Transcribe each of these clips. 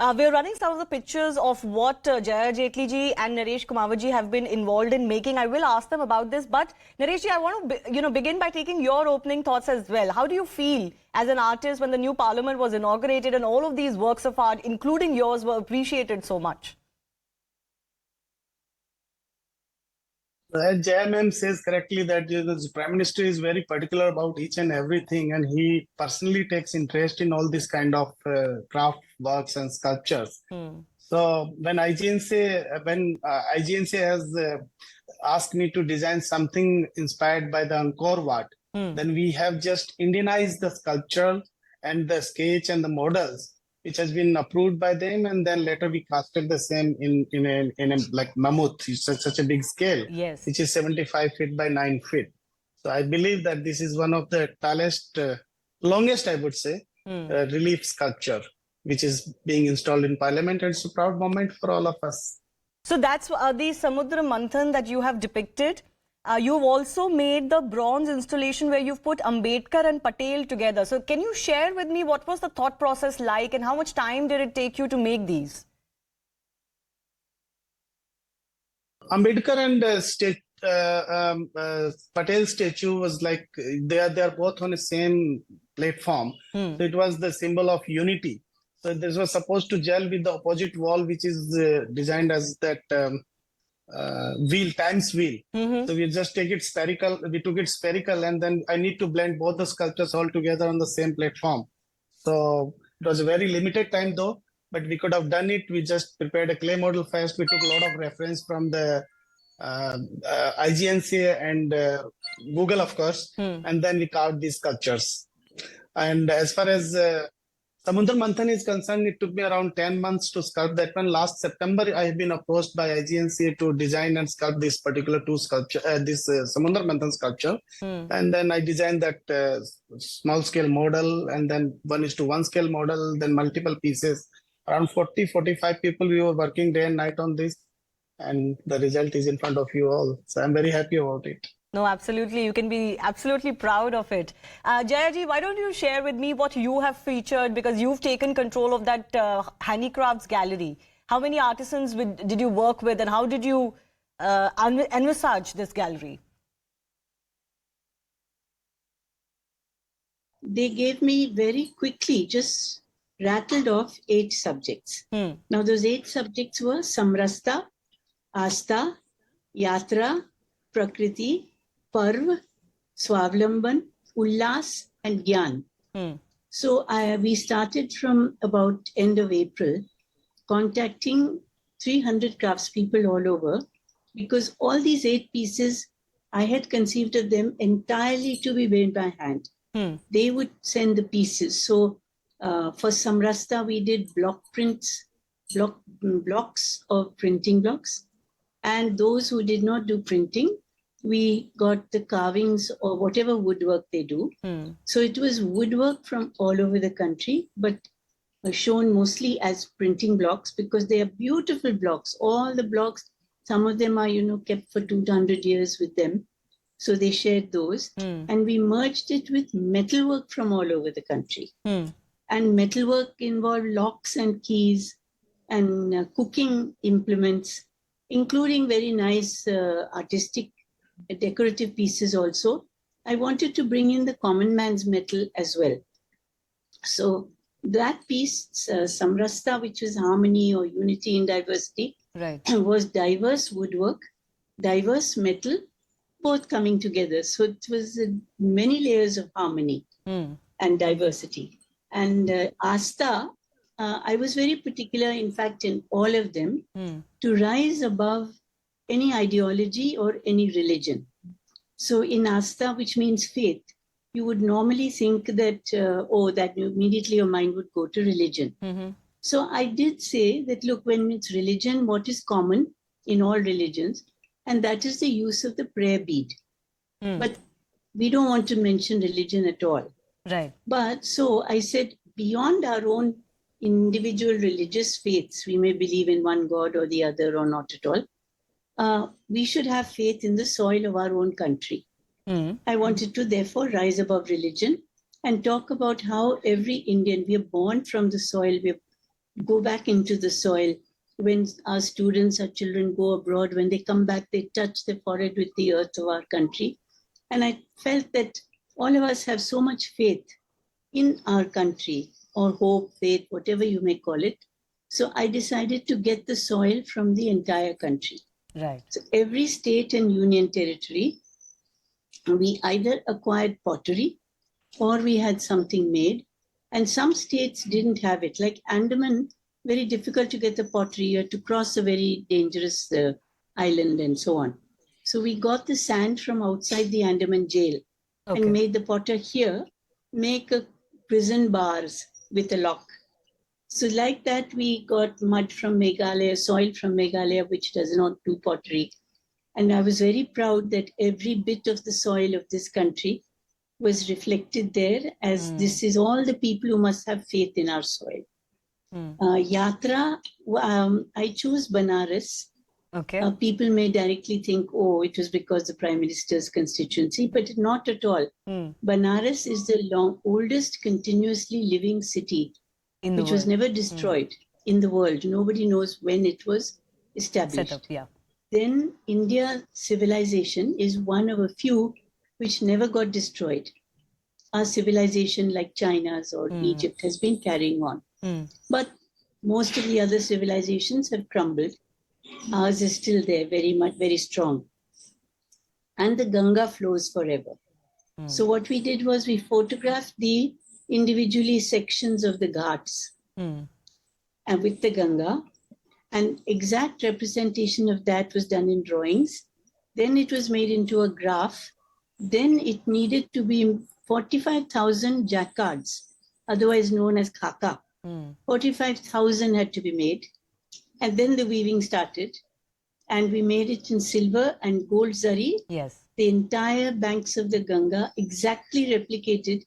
We're running some of the pictures of what Jaya Jaitley ji and Naresh Kumawat ji have been involved in making. I will ask them about this, but Naresh ji, I want to begin by taking your opening thoughts as well. How do you feel as an artist when the new parliament was inaugurated and all of these works of art, including yours, were appreciated so much? As Jaya ma'am says correctly that the Prime Minister is very particular about each and everything, and he personally takes interest in all this kind of craft works and sculptures. So when IGNC has asked me to design something inspired by the Angkor Wat, then we have just Indianized the sculpture and the sketch and the models, which has been approved by them, and then later we casted the same in a like mammoth, such a big scale, yes, which is 75 feet by 9 feet. So I believe that this is one of the tallest, longest, I would say, relief sculpture, which is being installed in Parliament, and it's a proud moment for all of us. So that's the Samudra Manthan that you have depicted. You've also made the bronze installation where you've put Ambedkar and Patel together. So can you share with me what was the thought process like and how much time did it take you to make these? Ambedkar and Patel statue was like, they are both on the same platform. So it was the symbol of unity. So this was supposed to gel with the opposite wall, which is designed as that wheel, times wheel. So we just take it spherical. We took it spherical, and then I need to blend both the sculptures all together on the same platform. So it was a very limited time though, but we could have done it. We just prepared a clay model first. We took a lot of reference from the IGNC and Google, of course, and then we carved these sculptures. And as far as Samudra Manthan is concerned, it took me around 10 months to sculpt that one. Last September, I have been approached by IGNC to design and sculpt this particular this Samudra Manthan sculpture. And then I designed that small scale model, and then 1:1 scale model, then multiple pieces. Around 40-45 people, we were working day and night on this, and the result is in front of you all. So I'm very happy about it. No, absolutely. You can be absolutely proud of it. Jaya ji, why don't you share with me what you have featured, because you've taken control of that handicrafts gallery. How many artisans did you work with, and how did you envisage this gallery? They gave me very quickly, just rattled off 8 subjects. Now those 8 subjects were Samrasta, Asta, Yatra, Prakriti, Parv, Swavlamban, Ullas, and Gyan. So we started from about end of April, contacting 300 craftspeople all over, because all these 8 pieces, I had conceived of them entirely to be made by hand. They would send the pieces. So for Samrasta, we did block prints, blocks of printing blocks. And those who did not do printing, we got the carvings or whatever woodwork they do. So it was woodwork from all over the country, but shown mostly as printing blocks, because they are beautiful blocks. All the blocks, some of them are, kept for 200 years with them. So they shared those. And we merged it with metalwork from all over the country. And metalwork involved locks and keys and cooking implements, including very nice artistic decorative pieces also. I wanted to bring in the common man's metal as well. So that piece, Samrasta, which is harmony or unity in diversity, was diverse woodwork, diverse metal, both coming together. So it was many layers of harmony and diversity. And Asta, I was very particular, in fact, in all of them, to rise above any ideology or any religion. So in Asta, which means faith, you would normally think that, that immediately your mind would go to religion. So I did say that, look, when it's religion, what is common in all religions? And that is the use of the prayer bead. But we don't want to mention religion at all. Right. But so I said, beyond our own individual religious faiths, we may believe in one God or the other or not at all, we should have faith in the soil of our own country. I wanted to therefore rise above religion and talk about how every Indian, we are born from the soil, go back into the soil. When our students, our children go abroad, when they come back, they touch the forehead with the earth of our country. And I felt that all of us have so much faith in our country, or hope, faith, whatever you may call it. So I decided to get the soil from the entire country. Right. So every state and union territory, we either acquired pottery or we had something made. And some states didn't have it. Like Andaman, very difficult to get the pottery. You had to cross a very dangerous island and so on. So we got the sand from outside the Andaman jail and made the potter here make a prison bars with a lock. So like that, we got mud from Meghalaya, soil from Meghalaya, which does not do pottery. And I was very proud that every bit of the soil of this country was reflected there, as this is all the people who must have faith in our soil. Yatra, I chose Banaras. People may directly think, oh, it was because the Prime Minister's constituency, but not at all. Banaras is the oldest continuously living city, which was never destroyed in the world. Nobody knows when it was established. Set up, yeah. Then India civilization is one of a few which never got destroyed. Our civilization, like China's or Egypt, has been carrying on. But most of the other civilizations have crumbled. Ours is still there, very much, very strong. And the Ganga flows forever. So what we did was we photographed the individually sections of the ghats and with the Ganga. And exact representation of that was done in drawings. Then it was made into a graph. Then it needed to be 45,000 jacquards, otherwise known as khaka. 45,000 had to be made. And then the weaving started. And we made it in silver and gold zari. Yes. The entire banks of the Ganga exactly replicated,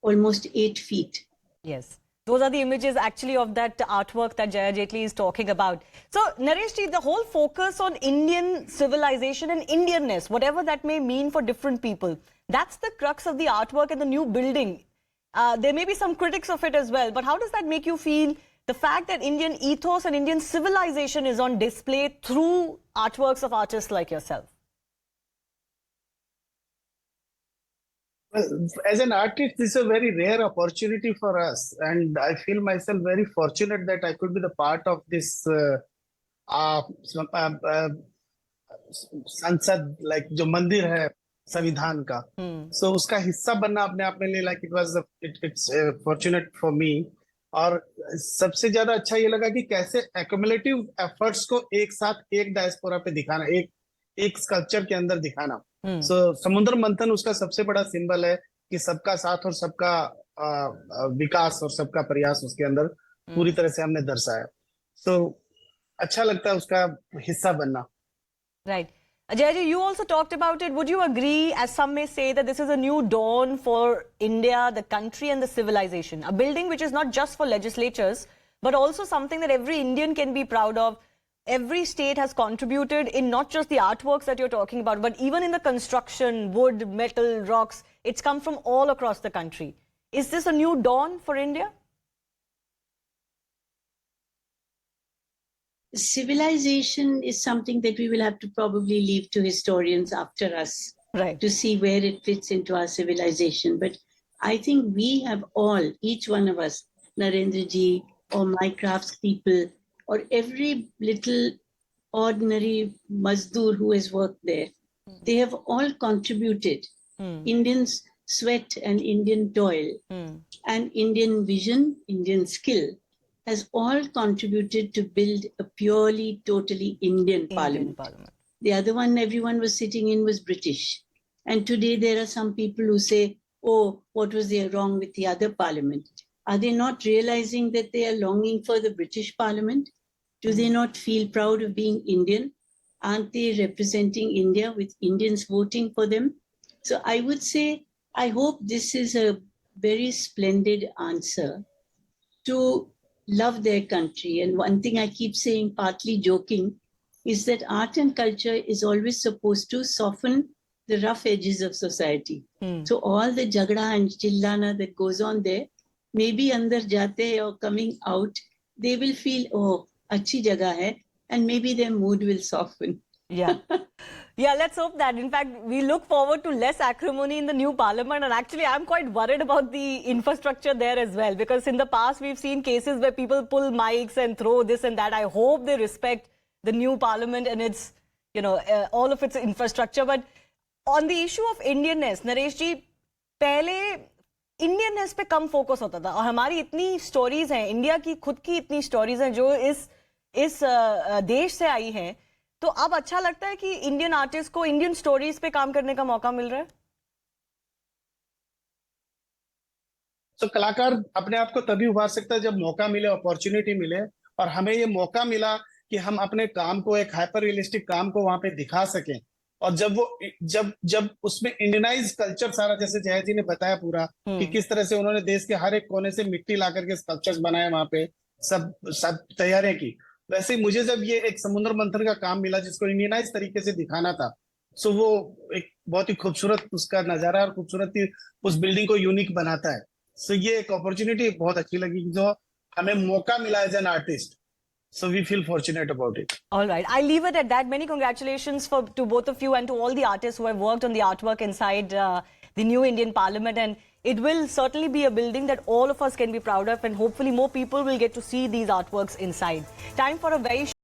almost 8 feet. Yes. Those are the images actually of that artwork that Jaya Jaitley is talking about. So, Naresh ji, the whole focus on Indian civilization and Indianness, whatever that may mean for different people, that's the crux of the artwork and the new building. There may be some critics of it as well, but how does that make you feel? The fact that Indian ethos and Indian civilization is on display through artworks of artists like yourself. Well, as an artist, this is a very rare opportunity for us, and I feel myself very fortunate that I could be the part of this संसद, like जो मंदिर है संविधान का. So उसका हिस्सा बनना अपने आप में like it's fortunate for me. और सबसे ज्यादा अच्छा ये लगा कि कैसे accumulative efforts को एक साथ एक डायस्पोरा पे दिखाना, एक स्कल्पचर के अंदर दिखाना. So समुद्र मंथन उसका सबसे बड़ा सिंबल है कि सबका साथ और सबका विकास और सबका प्रयास उसके अंदर पूरी तरह से हमने दर्शाया. So अच्छा लगता है उसका हिस्सा बनना. Right. Jaya, you also talked about it. Would you agree, as some may say, that this is a new dawn for India, the country and the civilization? A building which is not just for legislatures, but also something that every Indian can be proud of. Every state has contributed in not just the artworks that you're talking about, but even in the construction, wood, metal, rocks. It's come from all across the country. Is this a new dawn for India? Civilization is something that we will have to probably leave to historians after us, right, to see where it fits into our civilization. But I think we have all, each one of us, Narendra ji or my crafts people, or every little ordinary mazdoor who has worked there, they have all contributed. Indians' sweat and Indian toil and Indian vision, Indian skill has all contributed to build a purely, totally Indian parliament. The other one everyone was sitting in was British. And today there are some people who say, oh, what was there wrong with the other parliament? Are they not realizing that they are longing for the British parliament? Do they not feel proud of being Indian? Aren't they representing India with Indians voting for them? So I would say, I hope this is a very splendid answer to love their country. And one thing I keep saying, partly joking, is that art and culture is always supposed to soften the rough edges of society. So all the jagda and chillana that goes on there, maybe andar jate or coming out they will feel, oh, अच्छी जगह है, and maybe their mood will soften. Yeah. Yeah, let's hope that. In fact, we look forward to less acrimony in the new parliament. And actually, I'm quite worried about the infrastructure there as well. Because in the past, we've seen cases where people pull mics and throw this and that. I hope they respect the new parliament and its, all of its infrastructure. But on the issue of Indianness, Naresh ji, पहले Indianness पे कम focus होता था और हमारी इतनी stories हैं, India की खुद की इतनी स्टोरीज हैं जो इस देश से आई हैं, तो अब अच्छा लगता है कि इंडियन आर्टिस्ट को इंडियन स्टोरीज पे काम करने का मौका मिल रहा है। तो कलाकार अपने आप को तभी उभार सकता है जब मौका मिले, अपॉर्चुनिटी मिले, और हमें ये मौका मिला कि हम अपने काम को, एक हाइपर रियलिस्टिक काम को वहां पे दिखा सकें। और जब उसमें इंडियनाइज कल्चर सारा, जैसे जया जी ने बताया पूरा कि किस तरह से उन्होंने देश के हर एक कोने से मिट्टी ला करके स्कल्पचर्स बनाए, वहां पे सब तैयारियां की, वैसे ही मुझे जब ये एक समुद्र मंथन का काम मिला जिसको इंडियनाइज तरीके से दिखाना था, सो वो एक बहुत ही खूबसूरत उसका नजारा और खूबसूरती उस बिल्डिंग को यूनिक बनाता है। सो ये एक अपॉर्चुनिटी बहुत अच्छी लगी जो हमें मौका मिला as an artist. So we feel fortunate about it. All right. I'll leave it at that. Many congratulations to both of you and to all the artists who have worked on the artwork inside the new Indian Parliament. And it will certainly be a building that all of us can be proud of, and hopefully more people will get to see these artworks inside. Time for a very